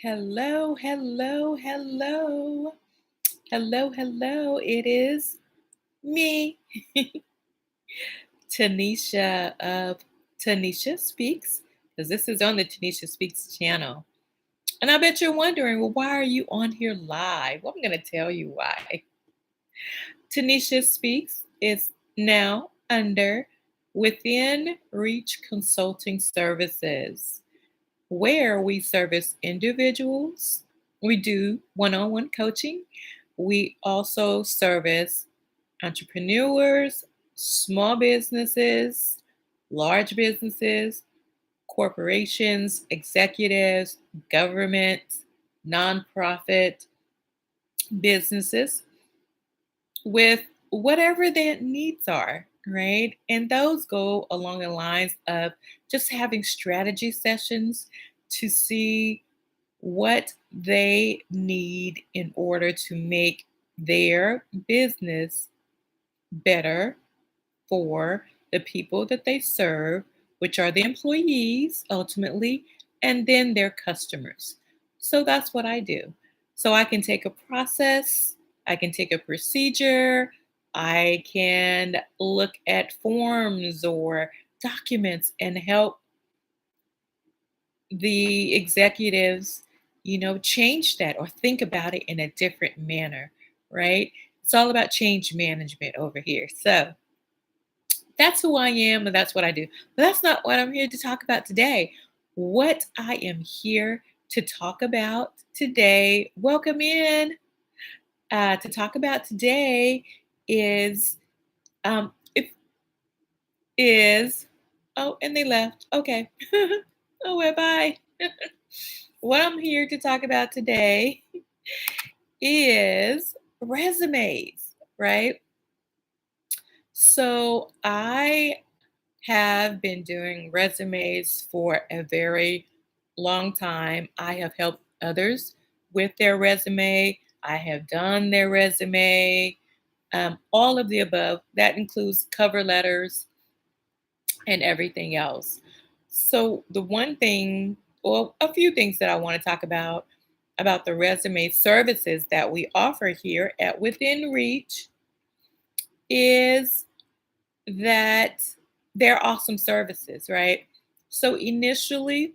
Hello, hello, hello. Hello, hello. It is me, Tanisha of Tanisha Speaks, because this is on the Tanisha Speaks channel. And I bet you're wondering, well, why are you on here live? Well, I'm going to tell you why. Tanisha Speaks is now under Within Reach Consulting Services, where we service individuals. We do one on one coaching. We also service entrepreneurs, small businesses, large businesses, corporations, executives, government, nonprofit businesses with whatever their needs are, right? And those go along the lines of just having strategy sessions to see what they need in order to make their business better for the people that they serve, which are the employees ultimately, and then their customers. So that's what I do. So I can take a process, I can take a procedure, I can look at forms or documents and help the executives, change that or think about it in a different manner, right? It's all about change management over here. So that's who I am and that's what I do. But that's not what I'm here to talk about today. What I am here to talk about today, welcome in, to talk about today is, it is, oh, and they left. Okay. Oh, well, bye. What I'm here to talk about today is resumes, right? So I have been doing resumes for a very long time. I have helped others with their resume. I have done their resume, all of the above. That includes cover letters and everything else. So the one thing, or a few things that I want to talk about the resume services that we offer here at Within Reach is that they're awesome services, right? So initially,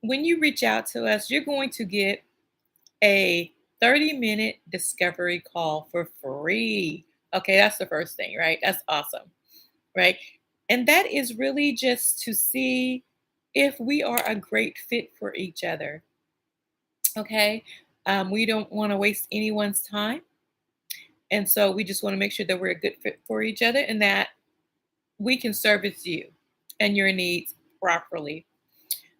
when you reach out to us, you're going to get a 30-minute discovery call for free. Okay, that's the first thing, right? That's awesome, right? And that is really just to see if we are a great fit for each other. Okay. We don't want to waste anyone's time. And so we just want to make sure that we're a good fit for each other and that we can service you and your needs properly.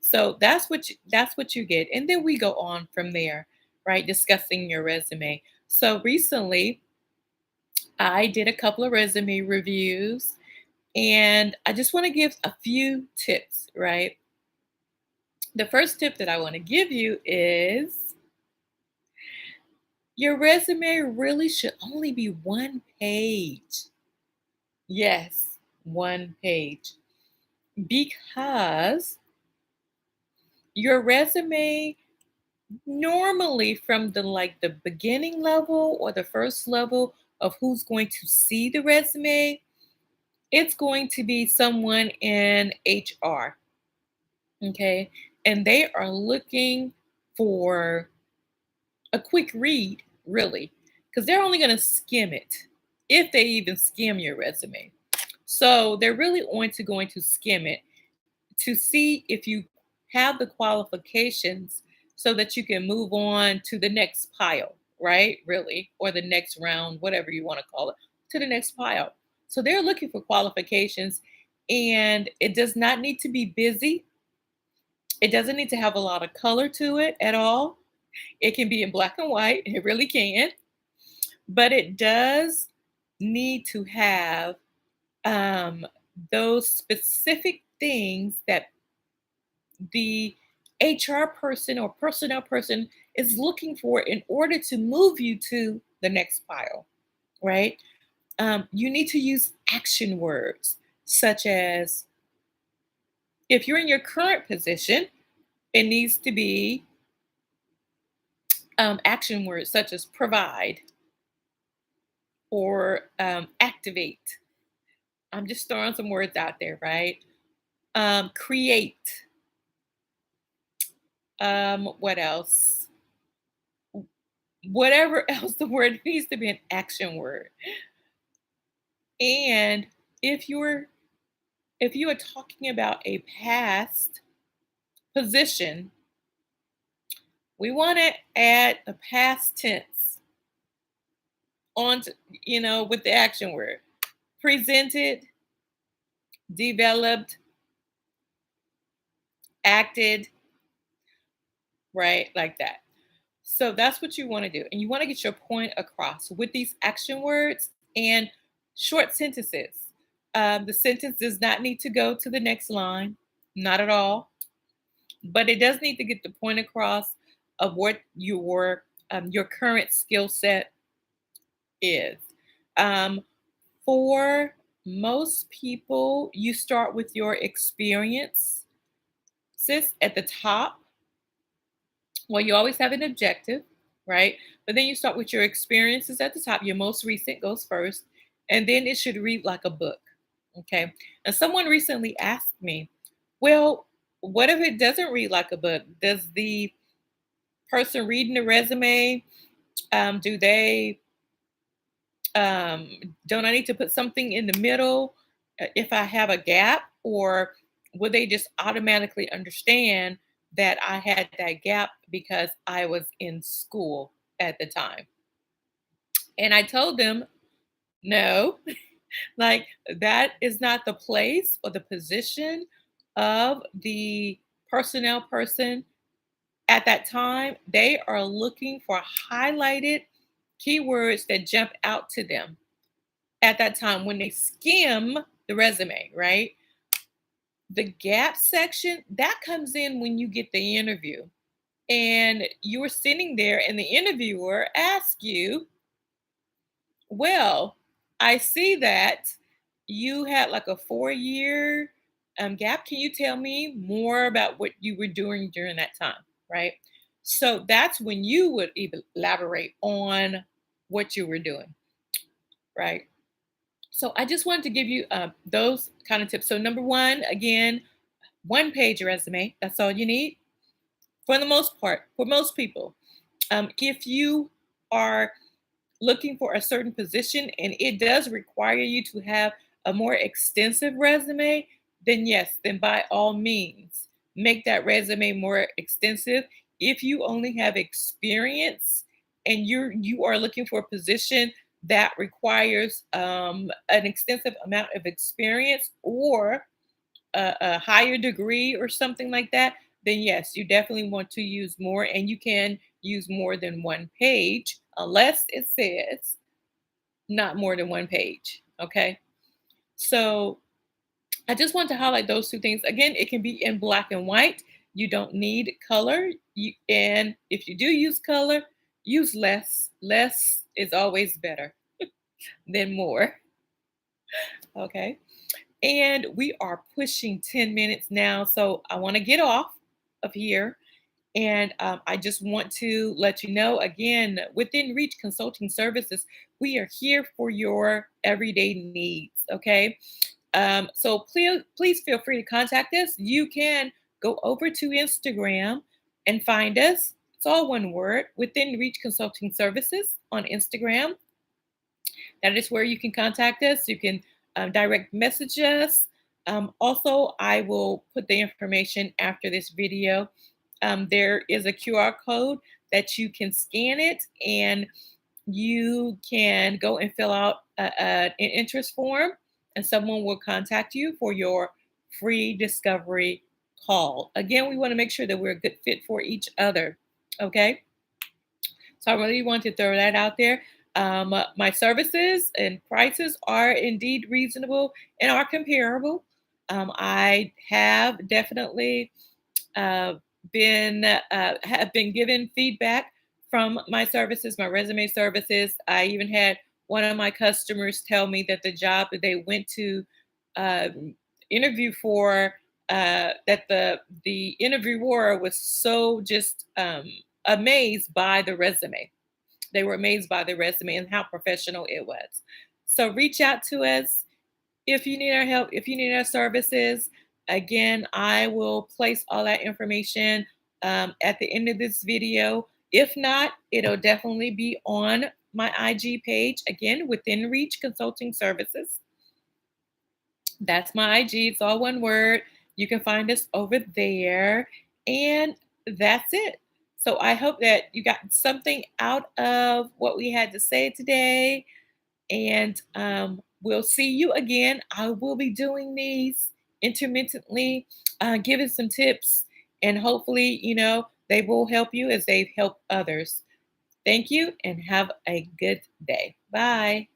So that's what you get. And then we go on from there, right? Discussing your resume. So recently I did a couple of resume reviews and I just want to give a few tips, right? The first tip that I want to give you is your resume really should only be one page. Yes, one page. Because your resume normally from the beginning level or the first level of who's going to see the resume, it's going to be someone in HR, okay? And they are looking for a quick read, really, because they're only going to skim it if they even skim your resume. So they're really going to skim it to see if you have the qualifications so that you can move on to the next pile, right? Really, or the next round, whatever you want to call it, to the next pile. So they're looking for qualifications, and it does not need to be busy. It doesn't need to have a lot of color to it at all. It can be in black and white, it really can, but it does need to have um, those specific things that the HR person or personnel person is looking for in order to move you to the next pile, right? You need to use action words such as if you're in your current position, it needs to be action words such as provide or activate. I'm just throwing some words out there, right? Create. What else? Whatever else the word needs to be an action word. And if you're if you are talking about a past position, we want to add a past tense on to, with the action word. Presented, developed, acted, right? Like that. So that's what you want to do. And you want to get your point across with these action words and short sentences. The sentence does not need to go to the next line, not at all, but it does need to get the point across of what your current skill set is. Um, for most people, you start with your experience, sis, at the top. Well, you always have an objective, right? But then you start with your experiences at the top. Your most recent goes first, and then it should read like a book. Okay. And someone recently asked me, well, what if it doesn't read like a book? Does the person reading the resume, do they, um, don't I need to put something in the middle if I have a gap, or would they just automatically understand that I had that gap because I was in school at the time? And I told them, no, like that is not the place or the position of the personnel person at that time. They are looking for highlighted keywords that jump out to them at that time when they skim the resume, right? The gap section that comes in when you get the interview and you're sitting there and the interviewer asks you, well, I see that you had like a 4 year gap. Can you tell me more about what you were doing during that time? Right. So that's when you would even elaborate on what you were doing. Right. So I just wanted to give you those kind of tips. So number one, again, one page resume. That's all you need for the most part, for most people. If you are looking for a certain position and it does require you to have a more extensive resume, then yes, then by all means, make that resume more extensive. If you only have experience and you are looking for a position that requires an extensive amount of experience or a higher degree or something like that, then yes, you definitely want to use more, and you can use more than one page unless it says not more than one page. Okay. So I just want to highlight those two things. Again, it can be in black and white. You don't need color. And if you do use color, use less. Less is always better than more. Okay. And we are pushing 10 minutes now. So I want to get off of here. And I just want to let you know again, within Reach Consulting Services, we are here for your everyday needs. Okay. So please feel free to contact us. You can go over to Instagram and find us. It's all one word, within Reach Consulting Services on Instagram. That is where you can contact us. You can direct message us. Also, I will put the information after this video. There is a QR code that you can scan it and you can go and fill out an interest form, and someone will contact you for your free discovery call. Again, we want to make sure that we're a good fit for each other. Okay. So I really want to throw that out there. My services and prices are indeed reasonable and are comparable. I have definitely uh, have been given feedback from my services, my resume services. I even had one of my customers tell me that the job that they went to uh, interview for, that the interviewer was so just amazed by the resume. They were amazed by the resume and how professional it was. So reach out to us if you need our help, if you need our services. Again, I will place all that information at the end of this video. If not, it'll definitely be on my IG page. Again, Within Reach Consulting Services. That's my IG. It's all one word. You can find us over there. And that's it. So I hope that you got something out of what we had to say today. And we'll see you again. I will be doing these intermittently, giving some tips, and hopefully, they will help you as they've helped others. Thank you and have a good day. Bye.